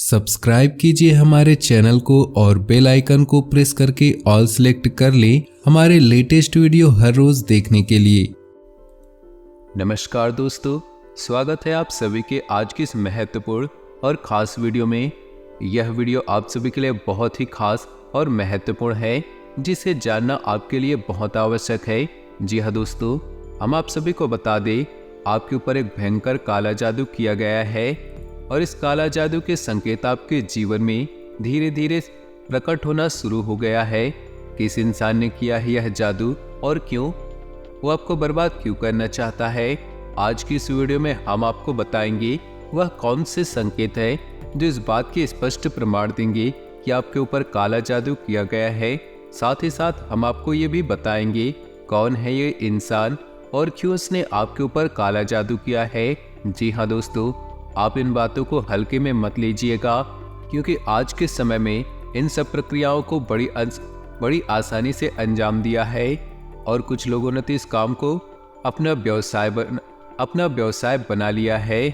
Subscribe कीजिए हमारे channel को और बेल आइकन को प्रेस करके ऑल सेलेक्ट कर लें हमारे लेटेस्ट वीडियो हर रोज देखने के लिए। नमस्कार दोस्तों, स्वागत है आप सभी के आज की इस महत्वपूर्ण और ख़ास वीडियो में। यह वीडियो आप सभी के लिए बहुत ही खास और महत्वपूर्ण है, जिसे जानना आपके लिए बहुत आवश्यक है। जी हाँ दोस्तों, हम आप सभी को बता दें, आपके ऊपर एक भयंकर काला जादू किया गया है और इस काला जादू के संकेत आपके जीवन में धीरे धीरे प्रकट होना शुरू हो गया है। किस इंसान ने किया है यह जादू और क्यों, वो आपको बर्बाद क्यों करना चाहता है, आज की इस वीडियो में हम आपको बताएंगे वह कौन से संकेत है जो इस बात के स्पष्ट प्रमाण देंगे कि आपके ऊपर काला जादू किया गया है। साथ ही साथ हम आपको ये भी बताएंगे कौन है ये इंसान और क्यों उसने आपके ऊपर काला जादू किया है। जी हाँ दोस्तों, आप इन बातों को हल्के में मत लीजिएगा, क्योंकि आज के समय में इन सब प्रक्रियाओं को बड़ी आसानी से अंजाम दिया है और कुछ लोगों ने तो इस काम को अपना व्यवसाय बना लिया है,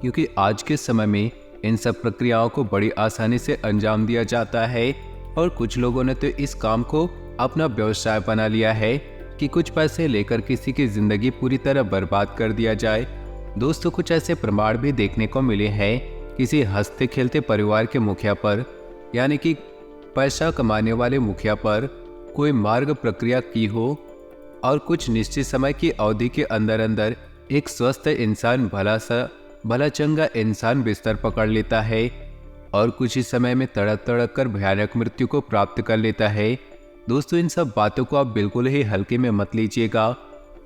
क्योंकि आज के समय में इन सब प्रक्रियाओं को बड़ी आसानी से अंजाम दिया जाता है और कुछ लोगों ने तो इस काम को अपना व्यवसाय बना लिया है कि कुछ पैसे लेकर किसी की जिंदगी पूरी तरह बर्बाद कर दिया जाए। दोस्तों, कुछ ऐसे प्रमाण भी देखने को मिले हैं किसी हंसते खेलते परिवार के मुखिया पर, यानी कि पैसा कमाने वाले मुखिया पर कोई मार्ग प्रक्रिया की हो और कुछ निश्चित समय की अवधि के अंदर अंदर एक स्वस्थ इंसान भला चंगा इंसान बिस्तर पकड़ लेता है और कुछ ही समय में तड़प तड़प कर भयानक मृत्यु को प्राप्त कर लेता है। दोस्तों, इन सब बातों को आप बिल्कुल ही हल्के में मत लीजिएगा।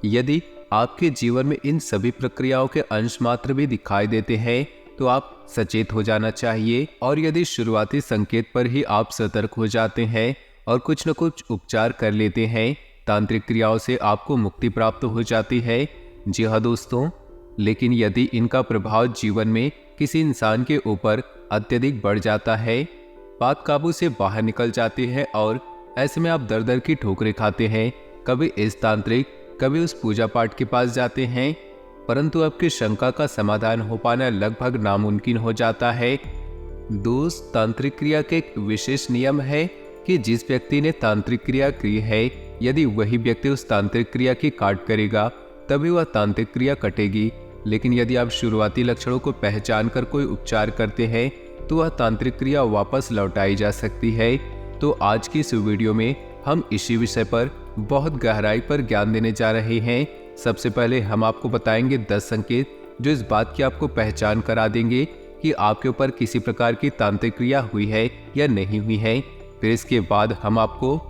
यदि आपके जीवन में इन सभी प्रक्रियाओं के अंश मात्र भी दिखाई देते हैं तो आप सचेत हो जाना चाहिए, और यदि शुरुआती संकेत पर ही आप सतर्क हो जाते हैं और कुछ न कुछ उपचार कर लेते हैं, तांत्रिक क्रियाओं से आपको मुक्ति प्राप्त हो जाती है। जी हाँ दोस्तों, लेकिन यदि इनका प्रभाव जीवन में किसी इंसान के ऊपर अत्यधिक बढ़ जाता है, बात काबू से बाहर निकल जाती है और ऐसे में आप दर दर की ठोकरें खाते हैं, कभी इस तांत्रिक कभी उस पूजा पाठ के पास जाते हैं, परंतु आपकी शंका का समाधान हो पाना लगभग नामुमकिन हो जाता है। दोस्त, तांत्रिक क्रिया के एक विशेष नियम है कि जिस व्यक्ति ने तांत्रिक क्रिया की है, यदि वही व्यक्ति उस तांत्रिक क्रिया की काट करेगा तभी वह तांत्रिक क्रिया कटेगी। लेकिन यदि आप शुरुआती लक्षणों को पहचान कर कोई उपचार करते हैं तो वह तांत्रिक क्रिया वापस लौटाई जा सकती है। तो आज की इस वीडियो में हम इसी विषय पर बहुत गहराई पर ज्ञान देने जा रहे हैं। सबसे पहले हम आपको बताएंगे 10 संकेत जो इस बात की आपको पहचान करा देंगे कि आपके ऊपर किसी प्रकार की तांत्रिक क्रिया हुई है या नहीं हुई है। फिर इसके बाद हम आपको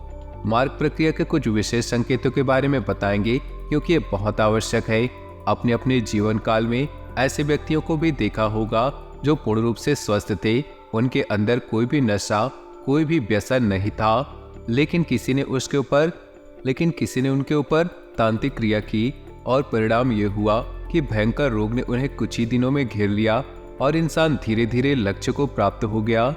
मार्ग प्रक्रिया के कुछ विशेष संकेतों के बारे में बताएंगे, क्योंकि ये बहुत आवश्यक है। अपने अपने जीवन काल में ऐसे व्यक्तियों को भी देखा होगा जो पूर्ण रूप से स्वस्थ थे, उनके अंदर कोई भी नशा कोई भी व्यसन नहीं था, लेकिन किसी ने उनके ऊपर तांत्रिक क्रिया की और परिणाम ये हुआ कि भयंकर रोग ने उन्हें कुछ ही दिनों में घेर लिया और इंसान धीरे धीरे लक्ष्य को प्राप्त हो गया।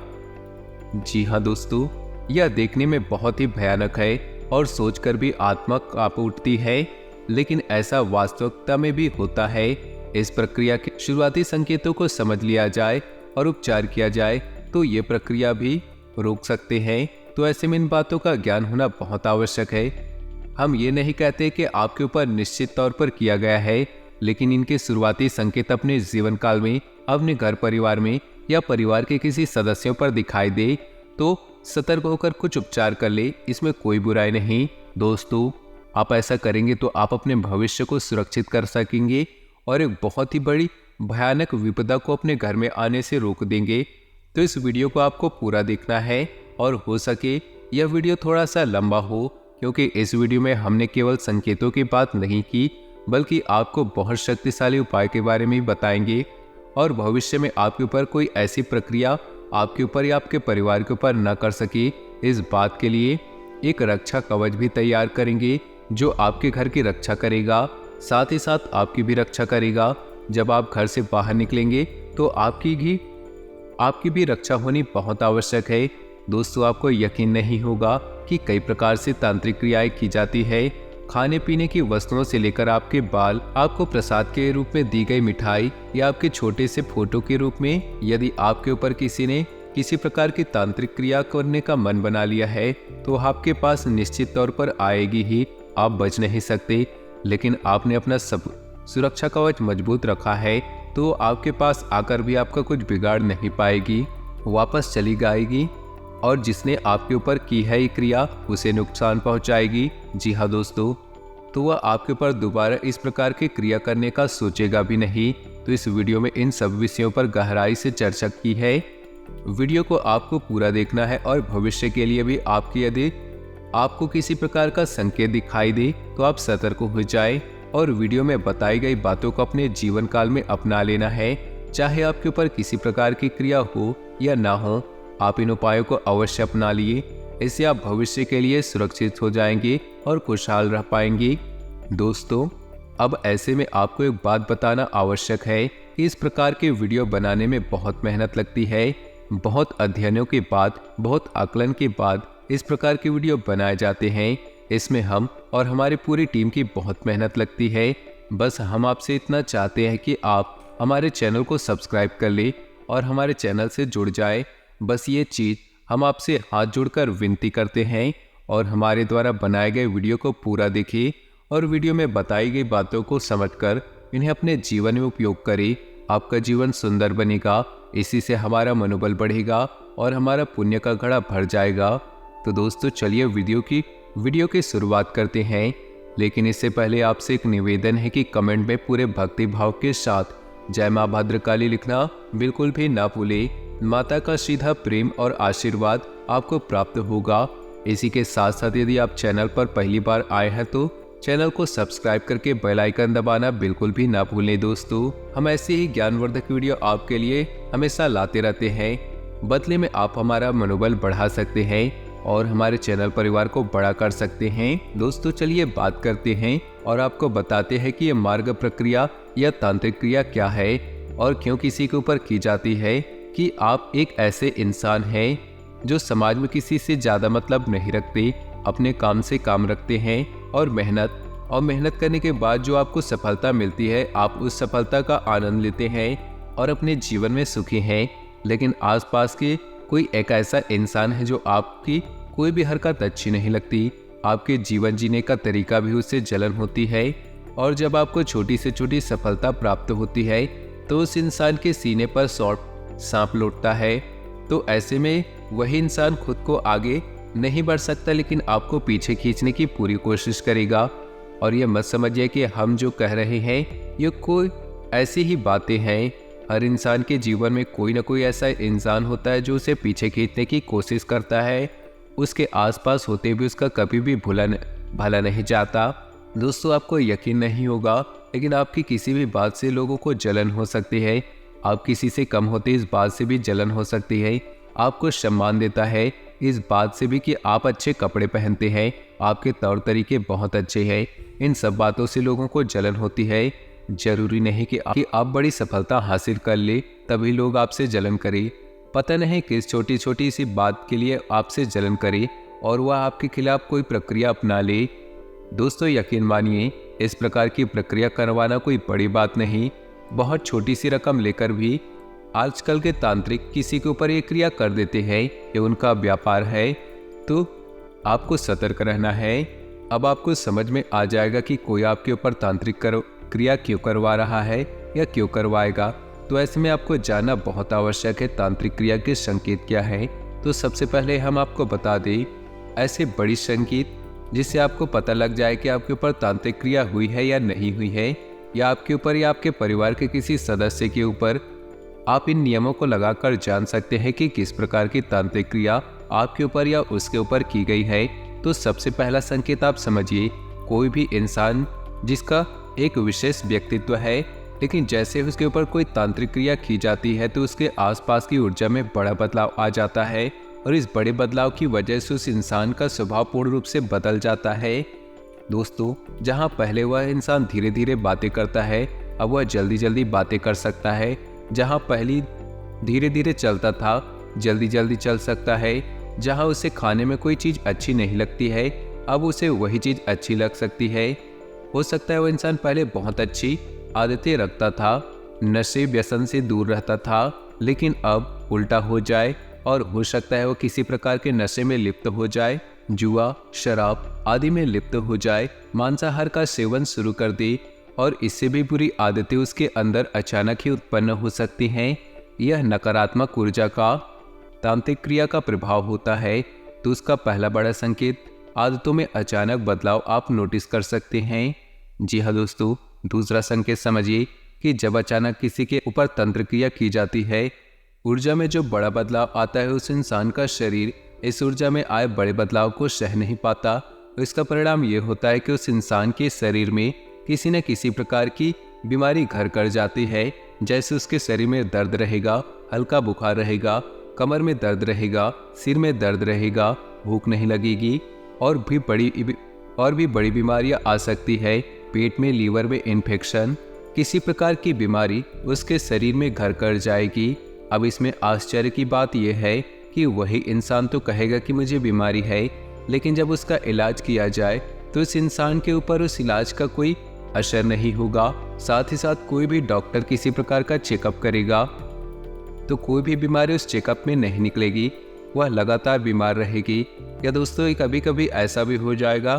जी हाँ दोस्तों, यह देखने में बहुत ही भयानक है और सोचकर भी आत्मा कांप उठती है, लेकिन ऐसा वास्तविकता में भी होता है। इस प्रक्रिया के शुरुआती संकेतों को समझ लिया जाए और उपचार किया जाए तो ये प्रक्रिया भी रोक सकते हैं। तो ऐसे में इन बातों का ज्ञान होना बहुत आवश्यक है। हम ये नहीं कहते कि आपके ऊपर निश्चित तौर पर किया गया है, लेकिन इनके शुरुआती संकेत अपने जीवन काल में, अपने घर परिवार में या परिवार के किसी सदस्यों पर दिखाई दे तो सतर्क होकर कुछ उपचार कर ले, इसमें कोई बुराई नहीं। दोस्तों, आप ऐसा करेंगे तो आप अपने भविष्य को सुरक्षित कर सकेंगे और एक बहुत ही बड़ी भयानक विपदा को अपने घर में आने से रोक देंगे। तो इस वीडियो को आपको पूरा देखना है और हो सके यह वीडियो थोड़ा सा लंबा हो, क्योंकि इस वीडियो में हमने केवल संकेतों की बात नहीं की, बल्कि आपको बहुत शक्तिशाली उपाय के बारे में भी बताएंगे और भविष्य में आपके ऊपर कोई ऐसी प्रक्रिया आपके ऊपर या आपके परिवार के ऊपर न कर सके, इस बात के लिए एक रक्षा कवच भी तैयार करेंगे जो आपके घर की रक्षा करेगा, साथ ही साथ आपकी भी रक्षा करेगा। जब आप घर से बाहर निकलेंगे तो आपकी भी रक्षा होनी बहुत आवश्यक है। दोस्तों, आपको यकीन नहीं होगा कि कई प्रकार से तांत्रिक क्रियाएं की जाती है खाने पीने की वस्तुओं से लेकर आपके बाल, आपको प्रसाद के रूप में दी गई मिठाई या आपके छोटे से फोटो के रूप में। यदि आपके ऊपर किसी ने किसी प्रकार की तांत्रिक क्रिया करने का मन बना लिया है तो आपके पास निश्चित तौर पर आएगी ही, आप बच नहीं सकते। लेकिन आपने अपना सब सुरक्षा कवच मजबूत रखा है तो आपके पास आकर भी आपका कुछ बिगाड़ नहीं पाएगी, वापस चली जाएगी और जिसने आपके ऊपर की है ये क्रिया उसे नुकसान पहुंचाएगी। जी हाँ दोस्तों, तो वह आपके ऊपर दोबारा इस प्रकार की क्रिया करने का सोचेगा भी नहीं। तो इस वीडियो में इन सब विषयों पर गहराई से चर्चा की है। वीडियो को आपको पूरा देखना है और भविष्य के लिए भी आपकी यदि आपको किसी प्रकार का संकेत दिखाई दे तो आप सतर्क हो जाए और वीडियो में बताई गई बातों को अपने जीवन काल में अपना लेना है। चाहे आपके ऊपर किसी प्रकार की क्रिया हो या ना हो, आप इन उपायों को अवश्य अपना लिए। इससे आप भविष्य के लिए सुरक्षित हो जाएंगे और खुशहाल रह पाएंगे। दोस्तों, अब ऐसे में आपको एक बात बताना आवश्यक है कि इस प्रकार के वीडियो बनाने में बहुत मेहनत लगती है। बहुत अध्ययनों के बाद, बहुत आकलन के बाद इस प्रकार की वीडियो बनाए जाते हैं। इसमें हम और हमारी पूरी टीम की बहुत मेहनत लगती है। बस हम आपसे इतना चाहते हैं कि आप हमारे चैनल को सब्सक्राइब कर ले और हमारे चैनल से जुड़ जाए। बस ये चीज़ हम आपसे हाथ जोड़कर विनती करते हैं और हमारे द्वारा बनाए गए वीडियो को पूरा देखें और वीडियो में बताई गई बातों को समझकर इन्हें अपने जीवन में उपयोग करें। आपका जीवन सुंदर बनेगा, इसी से हमारा मनोबल बढ़ेगा और हमारा पुण्य का घड़ा भर जाएगा। तो दोस्तों, चलिए वीडियो की शुरुआत करते हैं। लेकिन इससे पहले आपसे एक निवेदन है कि कमेंट में पूरे भक्ति भाव के साथ जय मां भद्रकाली लिखना बिल्कुल भी ना भूले। माता का सीधा प्रेम और आशीर्वाद आपको प्राप्त होगा। इसी के साथ साथ यदि आप चैनल पर पहली बार आए हैं तो चैनल को सब्सक्राइब करके बेल आइकन दबाना बिल्कुल भी ना भूलें। दोस्तों, हम ऐसे ही ज्ञानवर्धक वीडियो आपके लिए हमेशा लाते रहते हैं। बदले में आप हमारा मनोबल बढ़ा सकते हैं और हमारे चैनल परिवार को बड़ा कर सकते हैं। दोस्तों, चलिए बात करते हैं और आपको बताते हैं कि ये मार्ग प्रक्रिया या तांत्रिक क्रिया क्या है और क्यों किसी के ऊपर की जाती है। कि आप एक ऐसे इंसान हैं जो समाज में किसी से ज़्यादा मतलब नहीं रखते, अपने काम से काम रखते हैं और मेहनत करने के बाद जो आपको सफलता मिलती है आप उस सफलता का आनंद लेते हैं और अपने जीवन में सुखी हैं। लेकिन आसपास के कोई एक ऐसा इंसान है जो आपकी कोई भी हरकत अच्छी नहीं लगती, आपके जीवन जीने का तरीका भी उससे जलन होती है और जब आपको छोटी से छोटी सफलता प्राप्त होती है तो उस इंसान के सीने पर सांप लौटता है। तो ऐसे में वही इंसान खुद को आगे नहीं बढ़ सकता लेकिन आपको पीछे खींचने की पूरी कोशिश करेगा। और ये मत समझिए कि हम जो कह रहे हैं ये कोई ऐसी ही बातें हैं। हर इंसान के जीवन में कोई ना कोई ऐसा इंसान होता है जो उसे पीछे खींचने की कोशिश करता है, उसके आसपास होते भी उसका कभी भी भला नहीं चाहता। दोस्तों, आपको यकीन नहीं होगा लेकिन आपकी किसी भी बात से लोगों को जलन हो सकती है। आप किसी से कम होते इस बात से भी जलन हो सकती है। आपको सम्मान देता है इस बात से भी कि आप अच्छे कपड़े पहनते हैं, आपके तौर तरीके बहुत अच्छे हैं। इन सब बातों से लोगों को जलन होती है। जरूरी नहीं कि आप बड़ी सफलता हासिल कर ले तभी लोग आपसे जलन करें। पता नहीं किस छोटी छोटी सी बात के लिए आपसे जलन करे और वह आपके खिलाफ कोई प्रक्रिया अपना ले। दोस्तों, यकीन मानिए इस प्रकार की प्रक्रिया करवाना कोई बड़ी बात नहीं। बहुत छोटी सी रकम लेकर भी आजकल के तांत्रिक किसी के ऊपर ये क्रिया कर देते हैं। ये उनका व्यापार है, तो आपको सतर्क रहना है। अब आपको समझ में आ जाएगा कि कोई आपके ऊपर तांत्रिक क्रिया क्यों करवा रहा है या क्यों करवाएगा। तो ऐसे में आपको जानना बहुत आवश्यक है तांत्रिक क्रिया के संकेत क्या है। तो सबसे पहले हम आपको बता दें ऐसे बड़ी संकेत जिससे आपको पता लग जाए कि आपके ऊपर तांत्रिक क्रिया हुई है या नहीं हुई है, या आपके ऊपर या आपके परिवार के किसी सदस्य के ऊपर। आप इन नियमों को लगाकर जान सकते हैं कि किस प्रकार की तांत्रिक क्रिया आपके ऊपर या उसके ऊपर की गई है। तो सबसे पहला संकेत आप समझिए, कोई भी इंसान जिसका एक विशेष व्यक्तित्व है लेकिन जैसे उसके ऊपर कोई तांत्रिक क्रिया की जाती है तो उसके आसपास की ऊर्जा में बड़ा बदलाव आ जाता है और इस बड़े बदलाव की वजह से उस इंसान का स्वभाव पूर्ण रूप से बदल जाता है। दोस्तों, जहां पहले वह इंसान धीरे धीरे बातें करता है अब वह जल्दी जल्दी बातें कर सकता है। जहां पहले धीरे धीरे चलता था जल्दी जल्दी चल सकता है। जहां उसे खाने में कोई चीज़ अच्छी नहीं लगती है अब उसे वही चीज अच्छी लग सकती है। हो सकता है वो इंसान पहले बहुत अच्छी आदतें रखता था, नशे व्यसन से दूर रहता था, लेकिन अब उल्टा हो जाए और हो सकता है वो किसी प्रकार के नशे में लिप्त हो जाए, जुआ, शराब आदि में लिप्त हो जाए, मांसाहार का सेवन शुरू कर दे और इससे भी बुरी आदतें उसके अंदर अचानक ही उत्पन्न हो सकती हैं। यह नकारात्मक ऊर्जा का तांत्रिक क्रिया का प्रभाव होता है। तो उसका पहला बड़ा संकेत आदतों में अचानक बदलाव आप नोटिस कर सकते हैं। जी हाँ दोस्तों, दूसरा संकेत समझिए कि जब अचानक किसी के ऊपर तंत्र क्रिया की जाती है, ऊर्जा में जो बड़ा बदलाव आता है, उस इंसान का शरीर इस ऊर्जा में आए बड़े बदलाव को सह नहीं पाता। तो इसका परिणाम ये होता है कि उस इंसान के शरीर में किसी न किसी प्रकार की बीमारी घर कर जाती है। जैसे उसके शरीर में दर्द रहेगा, हल्का बुखार रहेगा, कमर में दर्द रहेगा, सिर में दर्द रहेगा, भूख नहीं लगेगी और भी बड़ी बीमारियां आ सकती है। पेट में, लीवर में इन्फेक्शन, किसी प्रकार की बीमारी उसके शरीर में घर कर जाएगी। अब इसमें आश्चर्य की बात यह है कि वही इंसान तो कहेगा कि मुझे बीमारी है, लेकिन जब उसका इलाज किया जाए तो इस इंसान के ऊपर उस इलाज का कोई असर नहीं होगा। साथ ही साथ कोई भी डॉक्टर किसी प्रकार का चेकअप करेगा तो कोई भी बीमारी उस चेकअप में नहीं निकलेगी, वह लगातार बीमार रहेगी। या दोस्तों, कभी कभी ऐसा भी हो जाएगा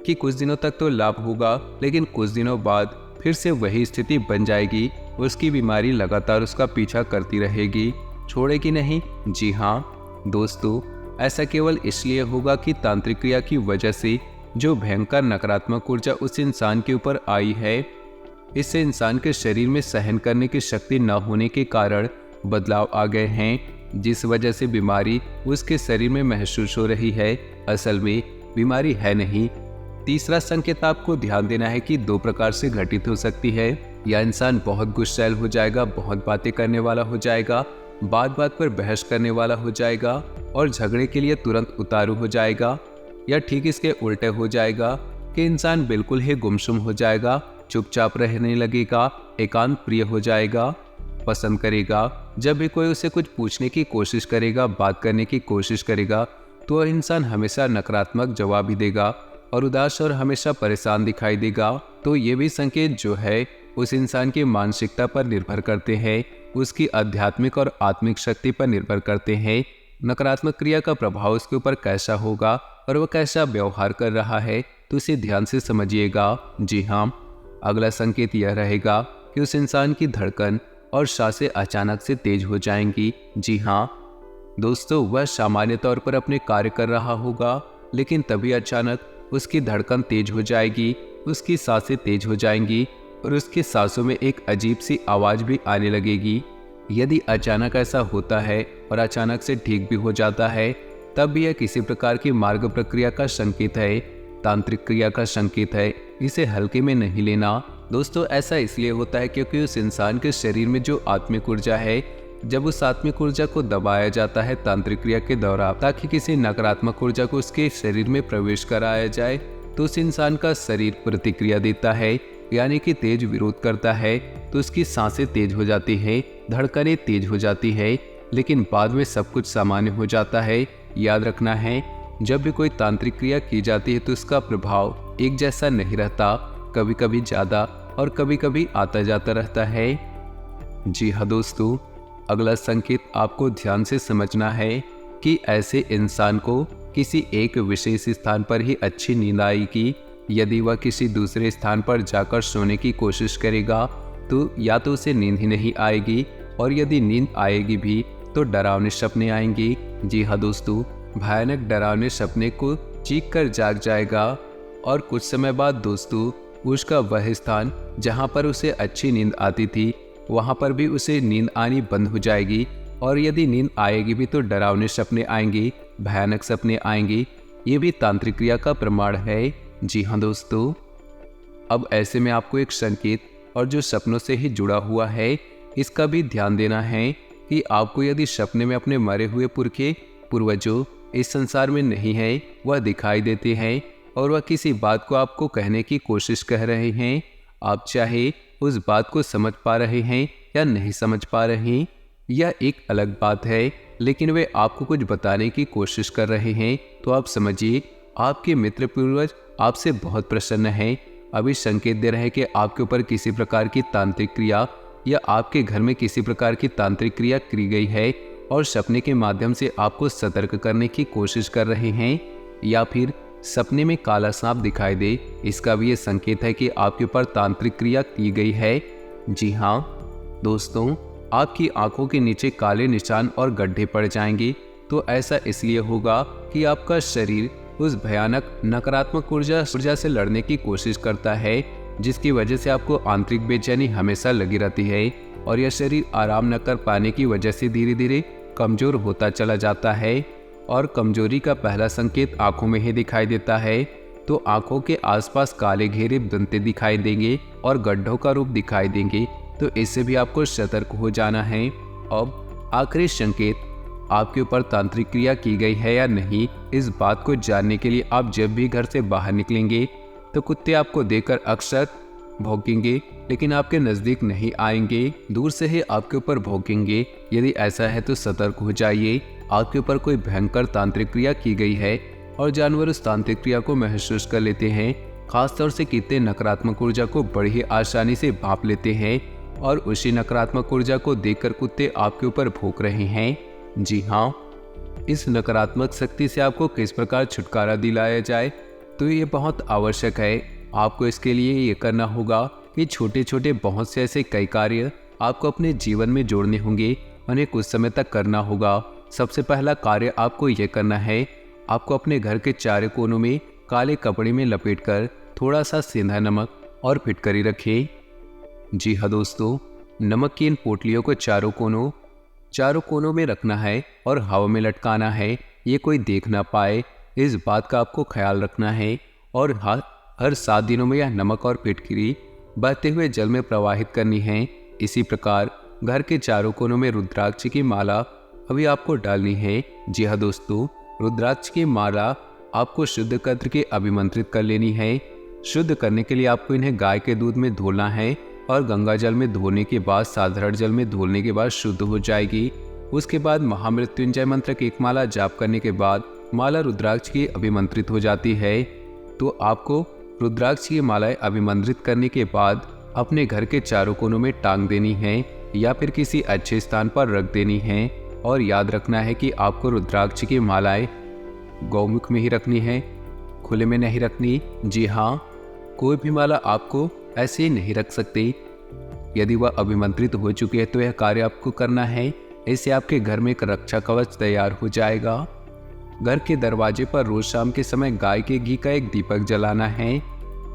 कि कुछ दिनों तक तो लाभ होगा, लेकिन कुछ दिनों बाद फिर से वही स्थिति बन जाएगी। उसकी बीमारी लगातार उसका पीछा करती रहेगी, छोड़ेगी नहीं। जी हाँ दोस्तों, ऐसा केवल इसलिए होगा कि तांत्रिक क्रिया की वजह से जो भयंकर नकारात्मक ऊर्जा उस इंसान के ऊपर आई है, इससे इंसान के शरीर में सहन करने की शक्ति न होने के कारण बदलाव आ गए हैं, जिस वजह से बीमारी उसके शरीर में महसूस हो रही है। असल में बीमारी है नहीं। तीसरा संकेत आपको ध्यान देना है कि दो प्रकार से घटित हो सकती है। या इंसान बहुत गुस्सैल हो जाएगा, बहुत बातें करने वाला हो जाएगा, बात बात पर बहस करने वाला हो जाएगा और झगड़े के लिए तुरंत उतारू हो जाएगा। या ठीक इसके उल्टे हो जाएगा कि इंसान बिल्कुल ही गुमसुम हो जाएगा, चुपचाप रहने लगेगा, एकांत प्रिय हो जाएगा, पसंद करेगा। जब भी कोई उसे कुछ पूछने की कोशिश करेगा, बात करने की कोशिश करेगा, तो वह इंसान हमेशा नकारात्मक जवाब ही देगा और उदास और हमेशा परेशान दिखाई देगा। तो ये भी संकेत जो है उस इंसान की मानसिकता पर निर्भर करते हैं, उसकी आध्यात्मिक और आत्मिक शक्ति पर निर्भर करते हैं। नकारात्मक क्रिया का प्रभाव उसके ऊपर कैसा होगा और वह कैसा व्यवहार कर रहा है, तो इसे ध्यान से समझिएगा। जी हाँ, अगला संकेत यह रहेगा कि उस इंसान की धड़कन और सांसें अचानक से तेज हो जाएंगी। जी हाँ दोस्तों, वह सामान्य तौर पर अपने कार्य कर रहा होगा, लेकिन तभी अचानक उसकी धड़कन तेज हो जाएगी, उसकी सांसें तेज हो जाएंगी और उसकी सांसों में एक अजीब सी आवाज भी आने लगेगी। यदि अचानक ऐसा होता है और अचानक से ठीक भी हो जाता है, तब भी यह किसी प्रकार की मार्ग प्रक्रिया का संकेत है, तांत्रिक क्रिया का संकेत है। इसे हल्के में नहीं लेना। दोस्तों, ऐसा इसलिए होता है क्योंकि उस इंसान के शरीर में जो आत्मिक ऊर्जा है, जब उस आत्मिक ऊर्जा को दबाया जाता है तांत्रिक क्रिया के दौरान, ताकि किसी नकारात्मक ऊर्जा को उसके शरीर में प्रवेश कराया जाए, तो उस इंसान का शरीर प्रतिक्रिया देता है, यानी कि तेज विरोध करता है। तो उसकी सांसें तेज हो जाती है, धड़कनें तेज हो जाती है, लेकिन बाद में सब कुछ सामान्य हो जाता है। याद रखना है, जब भी कोई तांत्रिक क्रिया की जाती है तो उसका प्रभाव एक जैसा नहीं रहता, कभी कभी ज़्यादा और कभी कभी आता जाता रहता है। जी हाँ दोस्तों, अगला संकेत आपको ध्यान से समझना है कि ऐसे इंसान को किसी एक विशेष स्थान पर ही अच्छी नींद आएगी। यदि वह किसी दूसरे स्थान पर जाकर सोने की कोशिश करेगा तो या तो उसे नींद ही नहीं आएगी, और यदि नींद आएगी भी तो डरावने सपने आएंगे। जी हाँ दोस्तों, भयानक डरावने सपने को चीख कर जाग जाएगा और कुछ समय बाद दोस्तों उसका वह स्थान जहाँ पर उसे अच्छी नींद आती थी, वहाँ पर भी उसे नींद आनी बंद हो जाएगी। और यदि नींद आएगी भी तो डरावने सपने आएंगे, भयानक सपने आएंगे। ये भी तांत्रिक क्रिया का प्रमाण है। जी हाँ दोस्तों, अब ऐसे में आपको एक संकेत और जो सपनों से ही जुड़ा हुआ है, इसका भी ध्यान देना है कि आपको यदि सपने में अपने मरे हुए पुरखे पूर्वजों इस संसार में नहीं है, वह दिखाई देते हैं और वह किसी बात को आपको कहने की कोशिश कर रहे हैं, आप चाहे उस बात को समझ पा रहे हैं या नहीं समझ पा रहे, यह एक अलग बात है, लेकिन वे आपको कुछ बताने की कोशिश कर रहे हैं, तो आप समझिए आपके मित्र पूर्वज आपसे बहुत प्रसन्न हैं। अभी संकेत दे रहे हैं कि आपके ऊपर किसी प्रकार की तांत्रिक क्रिया या आपके घर में किसी प्रकार की तांत्रिक क्रिया की गई है और सपने के माध्यम से आपको सतर्क करने की कोशिश कर रहे हैं, या फिर सपने में काला सांप दिखाई दे, इसका भी ये संकेत है कि आपके ऊपर तांत्रिक क्रिया की गई है। जी हाँ दोस्तों, आपकी आंखों के नीचे काले निशान और गड्ढे पड़ जाएंगे, तो ऐसा इसलिए होगा कि आपका शरीर उस भयानक नकारात्मक ऊर्जा से लड़ने की कोशिश करता है, जिसकी वजह से आपको आंतरिक बेचैनी हमेशा लगी रहती है और यह शरीर आराम न कर पाने की वजह से धीरे धीरे कमजोर होता चला जाता है। और कमजोरी का पहला संकेत आंखों में ही दिखाई देता है, तो आंखों के आसपास काले घेरे बनते दिखाई देंगे और गड्ढों का रूप दिखाई देंगे, तो इससे भी आपको सतर्क हो जाना है। अब आखिरी संकेत, आपके ऊपर तांत्रिक क्रिया की गई है या नहीं, इस बात को जानने के लिए आप जब भी घर से बाहर निकलेंगे तो कुत्ते आपको देखकर अक्सर भौंकेंगे, लेकिन आपके नज़दीक नहीं आएंगे, दूर से ही आपके ऊपर भौंकेंगे। यदि ऐसा है तो सतर्क हो जाइए, आपके ऊपर कोई भयंकर तांत्रिक क्रिया की गई है और जानवर उस तांत्रिक क्रिया को महसूस कर लेते हैं। खासतौर से कितने नकारात्मक ऊर्जा को बड़ी ही आसानी से भांप लेते हैं और उसी नकारात्मक ऊर्जा को देखकर कुत्ते आपके ऊपर भौंक रहे हैं। जी हाँ, इस नकारात्मक शक्ति से आपको किस प्रकार छुटकारा दिलाया जाए, तो ये बहुत आवश्यक है। आपको इसके लिए ये करना होगा कि छोटे छोटे बहुत से ऐसे कई कार्य आपको अपने जीवन में जोड़ने होंगे, उन्हें कुछ समय तक करना होगा। सबसे पहला कार्य आपको ये करना है, आपको अपने घर के चारों कोनों में काले कपड़े में लपेटकर थोड़ा सा सेंधा नमक और फिटकरी रखें। जी हाँ दोस्तों, नमक की इन पोटलियों को चारों कोनों में रखना है और हवा में लटकाना है, ये कोई देख ना पाए, इस बात का आपको ख्याल रखना है। और हर 7 दिनों में यह नमक और फिटकरी बहते हुए जल में प्रवाहित करनी है। इसी प्रकार घर के चारों कोनों में रुद्राक्ष की माला अभी आपको डालनी है। जी हाँ दोस्तों, रुद्राक्ष की माला आपको शुद्ध करके अभिमंत्रित कर लेनी है। शुद्ध करने के लिए आपको इन्हें गाय के दूध में धोना है और गंगा जल में धोने के बाद, साधारण जल में धोने के बाद शुद्ध हो जाएगी। उसके बाद महामृत्युंजय मंत्र की एक माला जाप करने के बाद माला रुद्राक्ष की अभिमंत्रित हो जाती है। तो आपको रुद्राक्ष की मालाएं अभिमंत्रित करने के बाद अपने घर के चारों कोनों में टांग देनी है या फिर किसी अच्छे स्थान पर रख देनी है। और याद रखना है कि आपको रुद्राक्ष की मालाएं गौमुख में ही रखनी है, खुले में नहीं रखनी। जी हाँ, कोई भी माला आपको ऐसे ही नहीं रख सकते। यदि वह अभिमंत्रित हो चुकी है तो यह कार्य आपको करना है, इससे आपके घर में एक रक्षा कवच तैयार हो जाएगा। घर के दरवाजे पर रोज शाम के समय गाय के घी का एक दीपक जलाना है।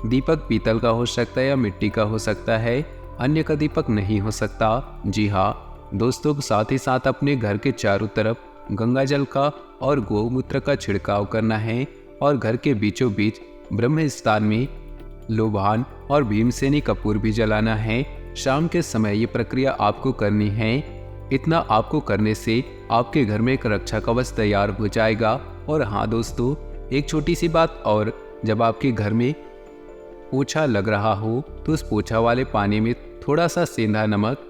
दीपक पीतल का हो सकता है या मिट्टी का हो सकता है, अन्य का दीपक नहीं हो सकता। जी हाँ दोस्तों, साथ ही साथ अपने घर के चारों तरफ गंगा जल का और गौमूत्र का छिड़काव करना है और घर के बीचों बीच ब्रह्म स्थान में लोबान और भीमसेनी कपूर भी जलाना है। शाम के समय ये प्रक्रिया आपको करनी है। इतना आपको करने से आपके घर में एक रक्षा कवच तैयार हो जाएगा। और हाँ दोस्तों, एक छोटी सी बात और, जब आपके घर में पोछा लग रहा हो तो उस पोछा वाले पानी में थोड़ा सा सेंधा नमक,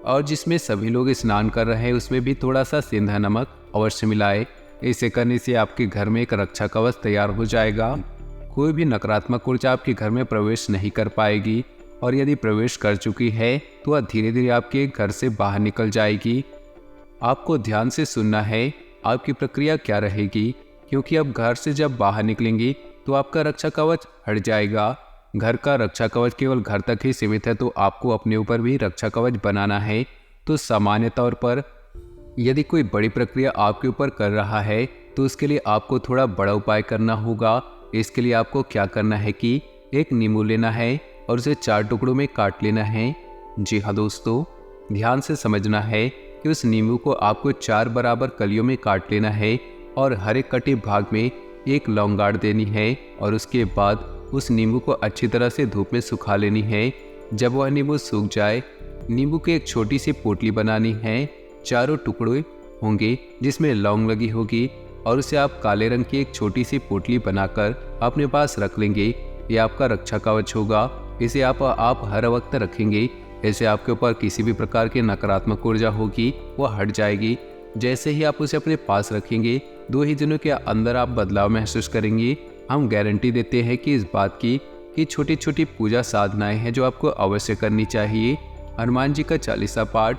और जिसमें सभी लोग स्नान कर रहे हैं उसमें भी थोड़ा सा सेंधा नमक अवश्य मिलाए। इसे करने से आपके घर में एक रक्षा कवच तैयार हो जाएगा। कोई भी नकारात्मक ऊर्जा आपके घर में प्रवेश नहीं कर पाएगी, और यदि प्रवेश कर चुकी है तो वह धीरे धीरे आपके घर से बाहर निकल जाएगी। आपको ध्यान से सुनना है आपकी प्रक्रिया क्या रहेगी, क्योंकि अब घर से जब बाहर निकलेंगी तो आपका रक्षा कवच हट जाएगा। घर का रक्षा कवच केवल घर तक ही सीमित है, तो आपको अपने ऊपर भी रक्षा कवच बनाना है। तो सामान्य तौर पर यदि कोई बड़ी प्रक्रिया आपके ऊपर कर रहा है तो उसके लिए आपको थोड़ा बड़ा उपाय करना होगा। इसके लिए आपको क्या करना है कि एक नींबू लेना है और उसे 4 टुकड़ों में काट लेना है। जी हाँ दोस्तों, ध्यान से समझना है कि उस नींबू को आपको 4 बराबर कलियों में काट लेना है और हर एक कटे भाग में एक लौंग गाड़ देनी है। और उसके बाद उस नींबू को अच्छी तरह से धूप में सुखा लेनी है। जब वह नींबू सूख जाए, नींबू की एक छोटी सी पोटली बनानी है। 4 टुकड़े होंगे जिसमें लौंग लगी होगी, और उसे आप काले रंग की एक छोटी सी पोटली बनाकर अपने पास रख लेंगे। ये आपका रक्षा कवच होगा। इसे आप हर वक्त रखेंगे। ऐसे आपके ऊपर किसी भी प्रकार की नकारात्मक ऊर्जा होगी वो हट जाएगी। जैसे ही आप उसे अपने पास रखेंगे 2 ही दिनों के अंदर आप बदलाव महसूस करेंगे। हम गारंटी देते हैं कि इस बात की कि छोटी छोटी पूजा साधनाएं हैं जो आपको अवश्य करनी चाहिए। हनुमान जी का चालीसा पाठ,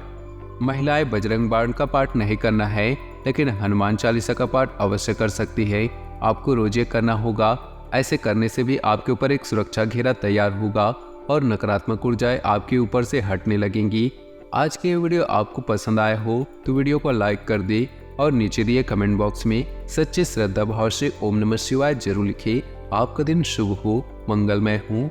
महिलाएं बजरंग बाण का पाठ नहीं करना है, लेकिन हनुमान चालीसा का पाठ अवश्य कर सकती है। आपको रोज ये करना होगा। ऐसे करने से भी आपके ऊपर एक सुरक्षा घेरा तैयार होगा और नकारात्मक ऊर्जाएं आपके ऊपर से हटने लगेंगी। आज के ये वीडियो आपको पसंद आया हो तो वीडियो को लाइक कर दे और नीचे दिए कमेंट बॉक्स में सच्चे श्रद्धा भाव से ओम नमः शिवाय जरूर लिखे। आपका दिन शुभ हो, मंगलमय हो।